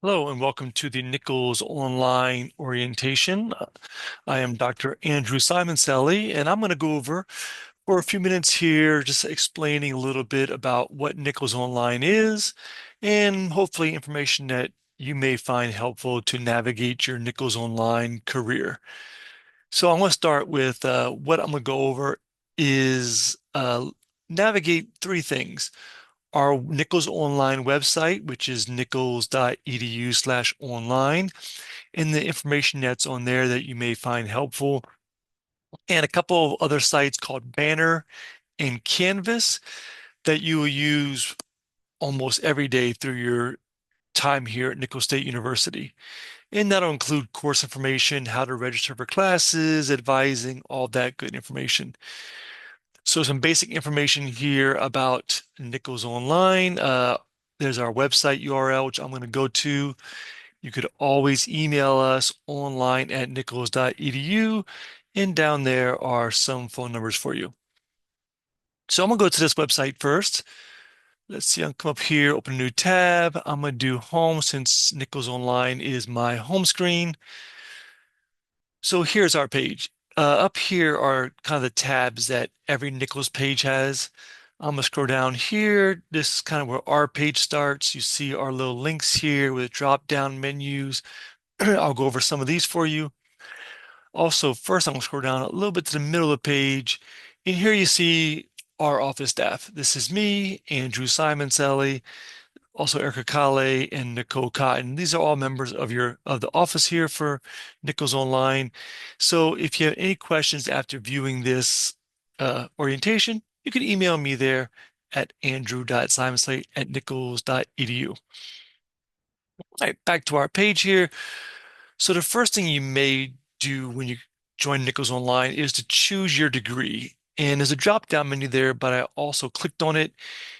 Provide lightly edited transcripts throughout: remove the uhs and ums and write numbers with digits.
Hello and welcome to the Nichols Online Orientation. I am Dr. Andrew Simoncelli, and I'm going to go over for a few minutes here, just explaining a little bit about what Nichols Online is and hopefully information that you may find helpful to navigate your Nichols Online career. So I'm going to start with what I'm going to go over is navigate three things: our Nichols Online website, which is nichols.edu/online, and the information that's on there that you may find helpful, and a couple of other sites called Banner and Canvas that you will use almost every day through your time here at Nichols State University. And that'll include course information, how to register for classes, advising, all that good information. So some basic information here about Nichols Online. There's our website URL, which I'm going to go to. You could always email us online at nichols.edu, and down there are some phone numbers for you. So I'm going to go to this website first. Let's see, I'll come up here, open a new tab. I'm going to do home since Nichols Online is my home screen. So here's our page. Up here are kind of the tabs that every Nichols page has. I'm gonna scroll down here. This is kind of where our page starts. You see our little links here with drop-down menus. I'll go over some of these for you. Also, first I'm gonna scroll down a little bit to the middle of the page. And here you see our office staff. This is me, Andrew Simoncelli, also Erica Kale and Nicole Cotton. These are all members of the office here for Nichols Online. So if you have any questions after viewing this orientation, you can email me there at andrew.simonslate@nichols.edu. All right, back to our page here. So the first thing you may do when you join Nichols Online is to choose your degree. And there's a drop-down menu there, but I also clicked on it.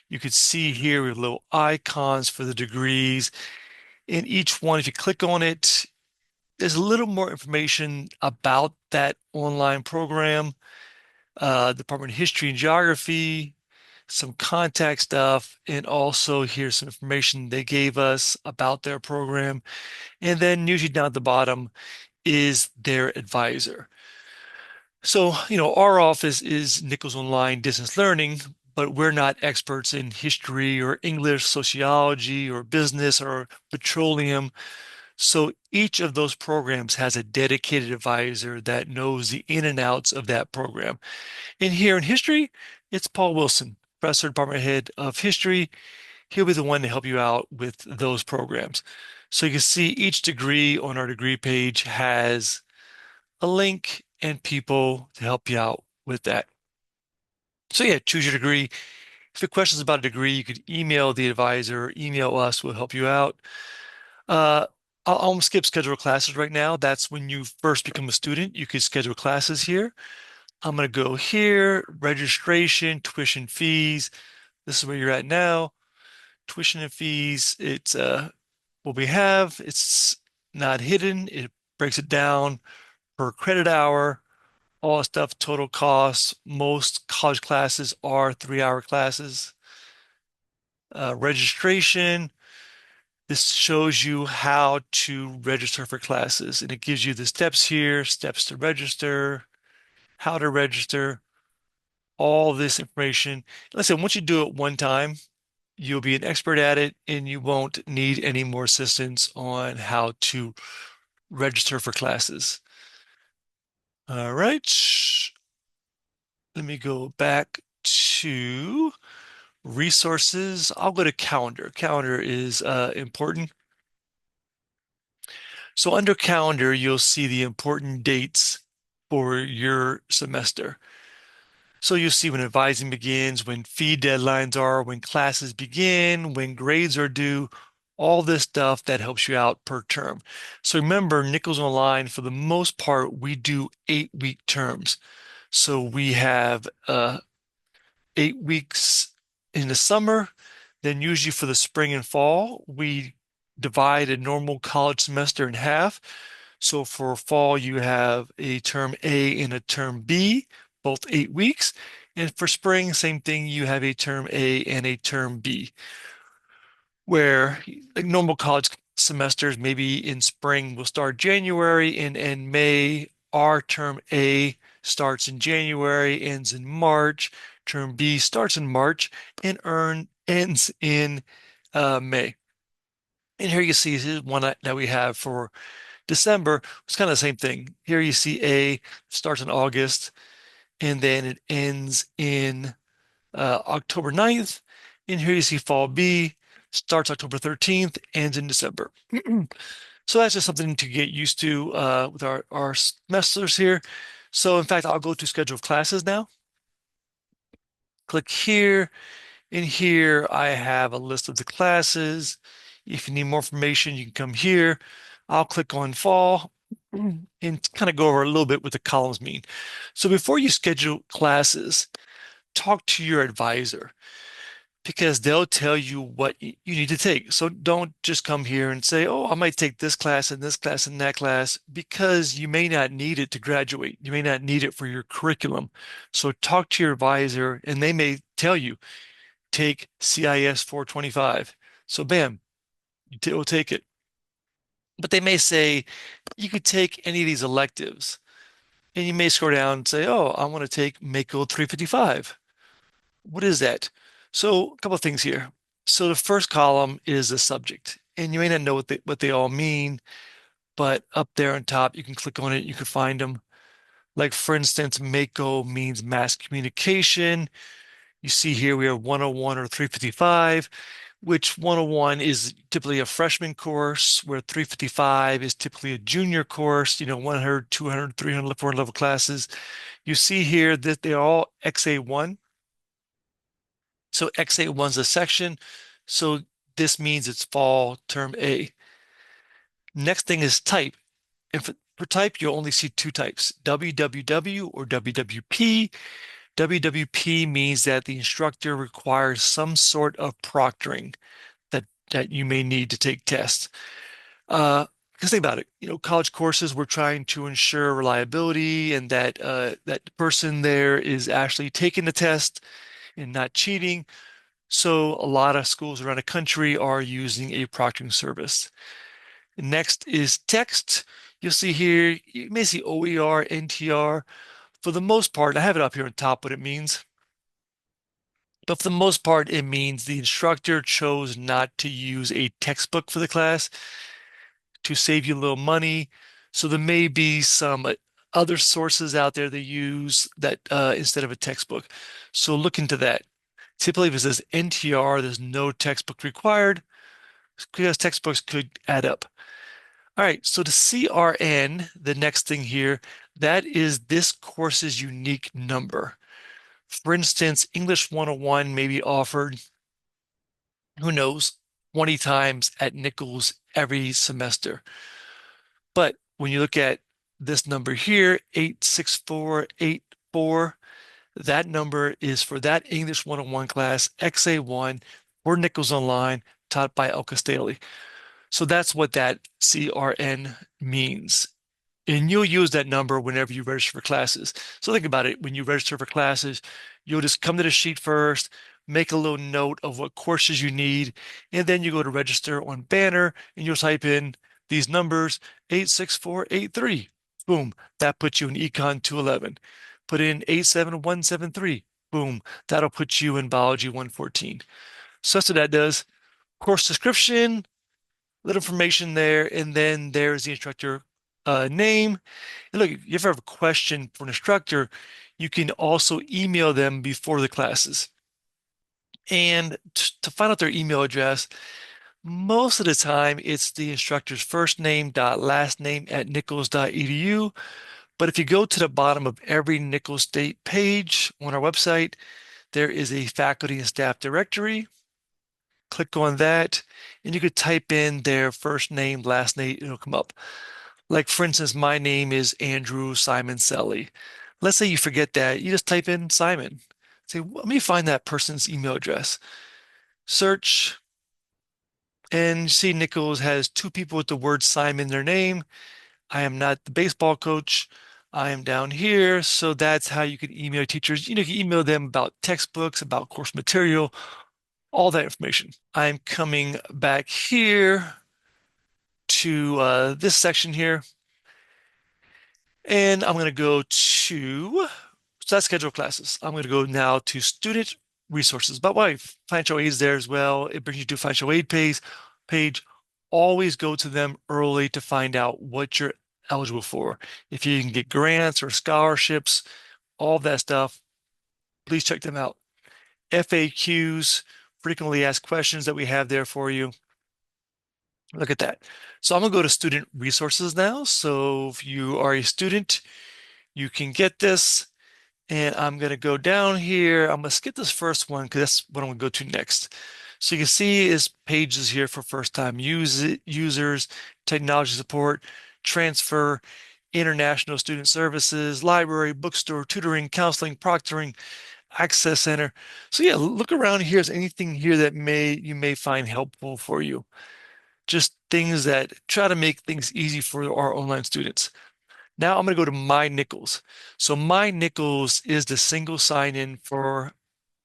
You could see here we have little icons for the degrees. In each one, if you click on it, there's a little more information about that online program, Department of History and Geography, some contact stuff, and also here's some information they gave us about their program. And then usually down at the bottom is their advisor. So, our office is Nichols Online Distance Learning, but we're not experts in history or English, sociology, or business or petroleum. So each of those programs has a dedicated advisor that knows the in and outs of that program. And here in history, it's Paul Wilson, Professor, Department Head of History. He'll be the one to help you out with those programs. So you can see each degree on our degree page has a link and people to help you out with that. So yeah, choose your degree. If you have questions about a degree, you could email the advisor, email us, we'll help you out. Uh, I'll skip schedule classes right now. That's when you first become a student. You can schedule classes here. I'm going to go here, registration, tuition fees. This is where you're at now. Tuition and fees, it's what we have. It's not hidden. It breaks it down per credit hour, all that stuff, total costs. Most college classes are 3-hour classes. Registration. This shows you how to register for classes, and it gives you the steps here, steps to register, how to register, all this information. Listen, once you do it one time, you'll be an expert at it, and you won't need any more assistance on how to register for classes. All right, let me go back to resources. I'll go to calendar. Calendar is important. So under calendar, you'll see the important dates for your semester. So you'll see when advising begins, when fee deadlines are, when classes begin, when grades are due, all this stuff that helps you out per term. So remember, Nichols Online, for the most part, we do 8-week terms. So we have 8 weeks in the summer. Then usually for the spring and fall, we divide a normal college semester in half. So for fall, you have a term A and a term B, both 8 weeks. And for spring, same thing, you have a term A and a term B, where like normal college semesters, maybe in spring, will start January and end May. Our term A starts in January, ends in March. Term B starts in March and ends in May. And here you see this is one that we have for December. It's kind of the same thing. Here you see A starts in August and then it ends in October 9th. And here you see fall B starts October 13th, ends in December. So that's just something to get used to with our semesters here. So in fact, I'll go to schedule of classes now. Click here. In here, I have a list of the classes. If you need more information, you can come here. I'll click on fall and kind of go over a little bit what the columns mean. So before you schedule classes, talk to your advisor because they'll tell you what you need to take. So don't just come here and say, oh, I might take this class and this class and that class because you may not need it to graduate. You may not need it for your curriculum. So talk to your advisor and they may tell you, take CIS 425. So bam, will take it. But they may say you could take any of these electives. And you may scroll down and say, oh, I want to take Mako 355. What is that? So a couple of things here. So the first column is the subject, and you may not know what they all mean, but up there on top, you can click on it, you can find them. Like for instance, Mako means mass communication. You see here we have 101 or 355, which 101 is typically a freshman course, where 355 is typically a junior course, 100, 200, 300, 400 level classes. You see here that they're all XA1. So XA1 is a section. So this means it's fall term A. Next thing is type. And for type, you'll only see two types, WWW or WWP. WWP means that the instructor requires some sort of proctoring that you may need to take tests. Because think about it, college courses, we're trying to ensure reliability and that the person there is actually taking the test and not cheating. So a lot of schools around the country are using a proctoring service. Next is text. You'll see here, you may see OER, NTR. For the most part, I have it up here on top what it means. But for the most part, it means the instructor chose not to use a textbook for the class to save you a little money. So there may be some other sources out there they use that instead of a textbook. So look into that. Typically, if it says NTR, there's no textbook required because textbooks could add up. All right, so the CRN, the next thing here, that is this course's unique number. For instance, English 101 may be offered, who knows, 20 times at Nicholls every semester. But when you look at this number here, 86484, that number is for that English 101 class, XA1, for Nicholls Online, taught by Elka Staley. So that's what that CRN means. And you'll use that number whenever you register for classes. So think about it. When you register for classes, you'll just come to the sheet first, make a little note of what courses you need, and then you go to register on Banner and you'll type in these numbers, 86483. Boom, that puts you in Econ 211. Put in 87173. Boom, that'll put you in Biology 114. So that's what that does. Course description, little information there, and then there's the instructor name. And look, if you ever have a question for an instructor, you can also email them before the classes. And to find out their email address, most of the time it's the instructor's first name dot last name at nichols.edu. But if you go to the bottom of every Nicholls State page on our website, there is a faculty and staff directory. Click on that, and you could type in their first name, last name, it'll come up. Like, for instance, my name is Andrew Simon Selly. Let's say you forget that, you just type in Simon. Say, let me find that person's email address. Search, and see Nicholls has two people with the word Simon in their name. I am not the baseball coach. I am down here. So that's how you can email teachers. You can email them about textbooks, about course material, all that information. I'm coming back here to this section here, and I'm going to go to, so that's scheduled classes. I'm going to go now to student resources. But why financial aid is there as well. It brings you to financial aid page. Always go to them early to find out what you're eligible for. If you can get grants or scholarships, all of that stuff, please check them out. FAQs, frequently asked questions that we have there for you. Look at that. So I'm going to go to student resources now. So if you are a student, you can get this. And I'm going to go down here. I'm going to skip this first one because that's what I'm going to go to next. So you can see is pages here for first-time users, technology support, transfer, international student services, library, bookstore, tutoring, counseling, proctoring, access center. So yeah, look around here. Is anything here that you may find helpful for you? Just things that try to make things easy for our online students. Now I'm going to go to My Nicholls. So My Nicholls is the single sign-in for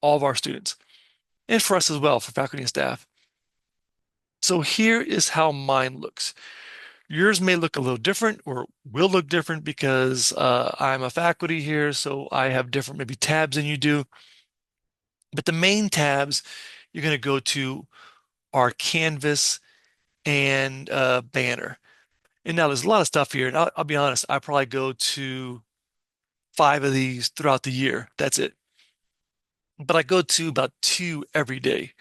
all of our students and for us as well, for faculty and staff. So here is how mine looks. Yours may look a little different or will look different because I'm a faculty here, so I have different maybe tabs than you do. But the main tabs you're going to go to are Canvas and Banner. And now there's a lot of stuff here. And I'll be honest, I probably go to 5 of these throughout the year. That's it. But I go to about two every day,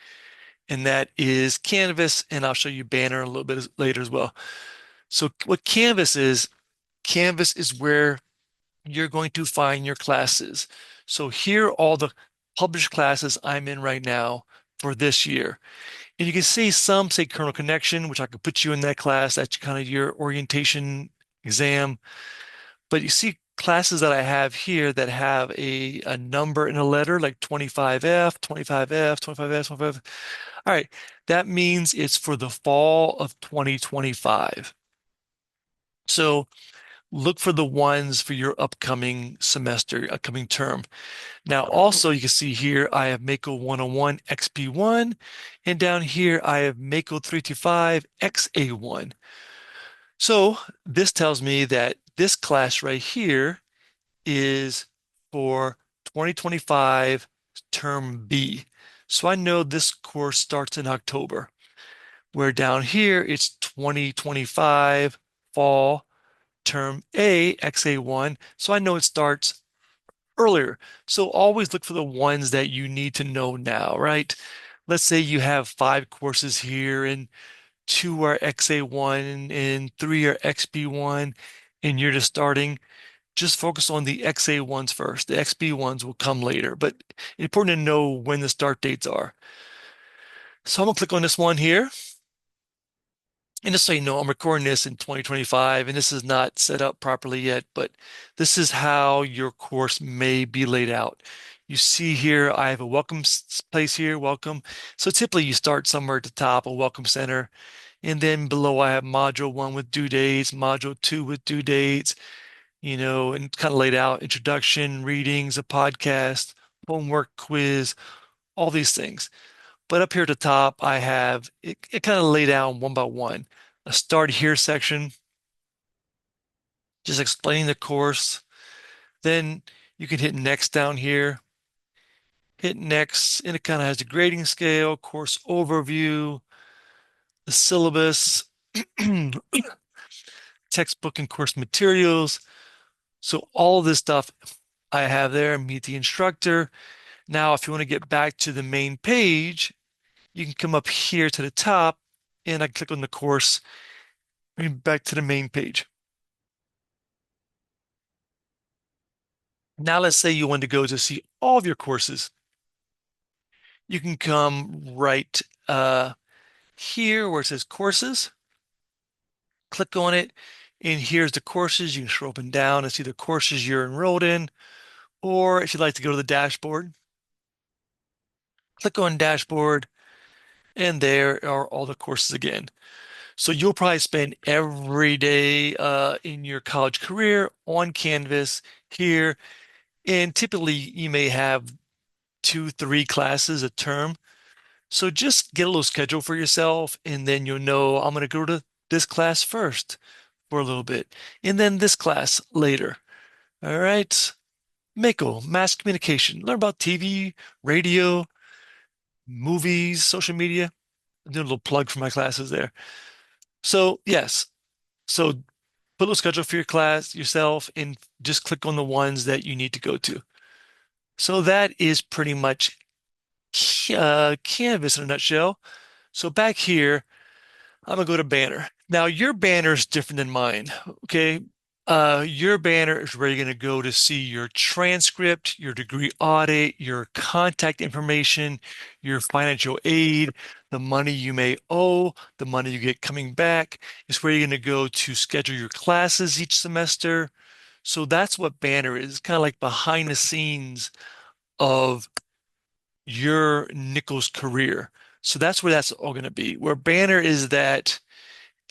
and that is Canvas, and I'll show you Banner a little bit later as well. So what Canvas is where you're going to find your classes. So here are all the published classes I'm in right now for this year. And you can see some say kernel connection, which I could put you in that class. That's kind of your orientation exam. But you see classes that I have here that have a number in a letter like 25F, 25F, 25F, 25F. All right, that means it's for the fall of 2025. So look for the ones for your upcoming semester, upcoming term. Now, also, you can see here, I have Mako 101 XP1, and down here, I have Mako 325 XA1. So this tells me that this class right here is for 2025 term B. So I know this course starts in October, where down here it's 2025 fall term A, XA1. So I know it starts earlier. So always look for the ones that you need to know now, right? Let's say you have 5 courses here and 2 are XA1 and 3 are XB1, and you're just starting. Just focus on the XA ones first. The XB ones will come later, but important to know when the start dates are. So I'm gonna click on this one here. And just so you know, I'm recording this in 2025, and this is not set up properly yet, but this is how your course may be laid out. You see here, I have a welcome place here, welcome. So typically you start somewhere at the top, a welcome center, and then below I have module 1 with due dates, module 2 with due dates, and kind of laid out introduction, readings, a podcast, homework, quiz, all these things. But up here at the top, I have it kind of laid out one by one. A start here section, just explaining the course. Then you can hit next down here, hit next, and it kind of has the grading scale, course overview, the syllabus, textbook and course materials. So all this stuff I have there, meet the instructor. Now, if you want to get back to the main page, you can come up here to the top and I click on the course, and back to the main page. Now, let's say you want to go to see all of your courses. You can come right here where it says courses, click on it, and here's the courses. You can scroll up and down and see the courses you're enrolled in. Or if you'd like to go to the dashboard, click on dashboard, and there are all the courses again. So you'll probably spend every day in your college career on Canvas here. And typically you may have 2, 3 classes a term. So just get a little schedule for yourself, and then you'll know I'm going to go to this class first for a little bit, and then this class later. All right. Mako, mass communication. Learn about TV, radio, movies, social media. I'm doing a little plug for my classes there. So, yes. So, put a little schedule for your class yourself and just click on the ones that you need to go to. So, that is pretty much Canvas in a nutshell. So, back here, I'm gonna go to banner. Now your banner is different than mine. Okay. Your banner is where you're gonna go to see your transcript, your degree audit, your contact information, your financial aid, the money you may owe, the money you get coming back. It's where you're gonna go to schedule your classes each semester. So that's what banner is, kind of like behind the scenes of your Nicholls career. So that's where that's all gonna be. Where banner is that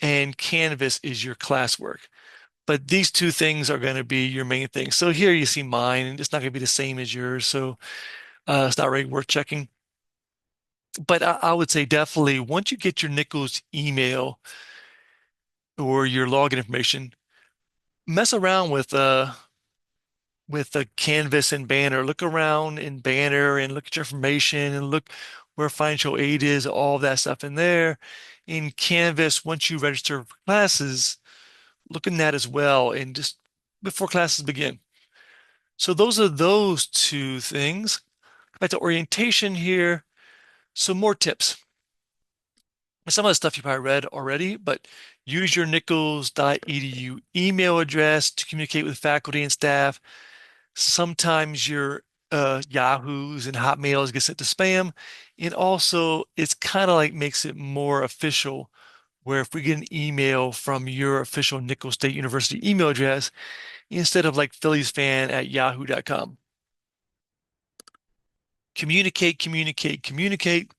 and Canvas is your classwork. But these two things are going to be your main thing. So here you see mine, and it's not going to be the same as yours. So it's not really worth checking. But I would say definitely once you get your Nichols email or your login information, mess around with the Canvas and Banner. Look around in Banner and look at your information and look where financial aid is, all that stuff in there. In Canvas, once you register for classes, look in that as well and just before classes begin. So those are those two things. Back to orientation here. Some more tips. Some of the stuff you probably read already, but use your nichols.edu email address to communicate with faculty and staff. Sometimes your Yahoos and Hotmails get sent to spam. And also, it's kind of like makes it more official, where if we get an email from your official Nichols State University email address, instead of like philliesfan@yahoo.com. Communicate, communicate, communicate,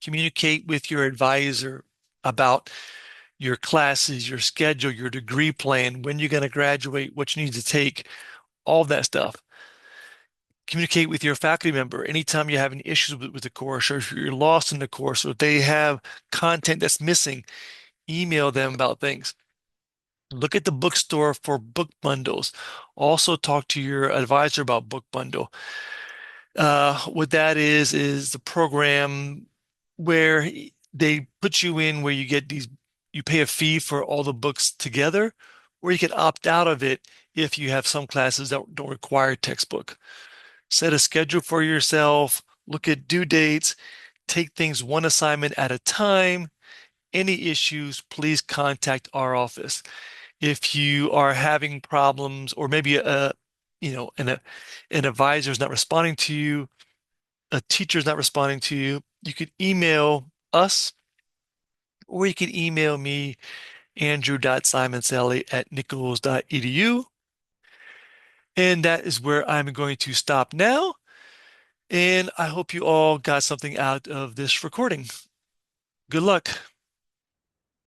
communicate with your advisor about your classes, your schedule, your degree plan, when you're going to graduate, what you need to take, all that stuff. Communicate with your faculty member anytime you're having issues with the course, or if you're lost in the course, or if they have content that's missing, email them about things. Look at the bookstore for book bundles. Also talk to your advisor about book bundle. What that is the program where they put you in where you get these, you pay a fee for all the books together, or you can opt out of it if you have some classes that don't require textbook. Set a schedule for yourself, look at due dates, take things one assignment at a time. Any issues, please contact our office. If you are having problems, or maybe an advisor is not responding to you, a teacher is not responding to you, you could email us, or you could email me, andrew.simonsally@nichols.edu. And that is where I'm going to stop now. And I hope you all got something out of this recording. Good luck.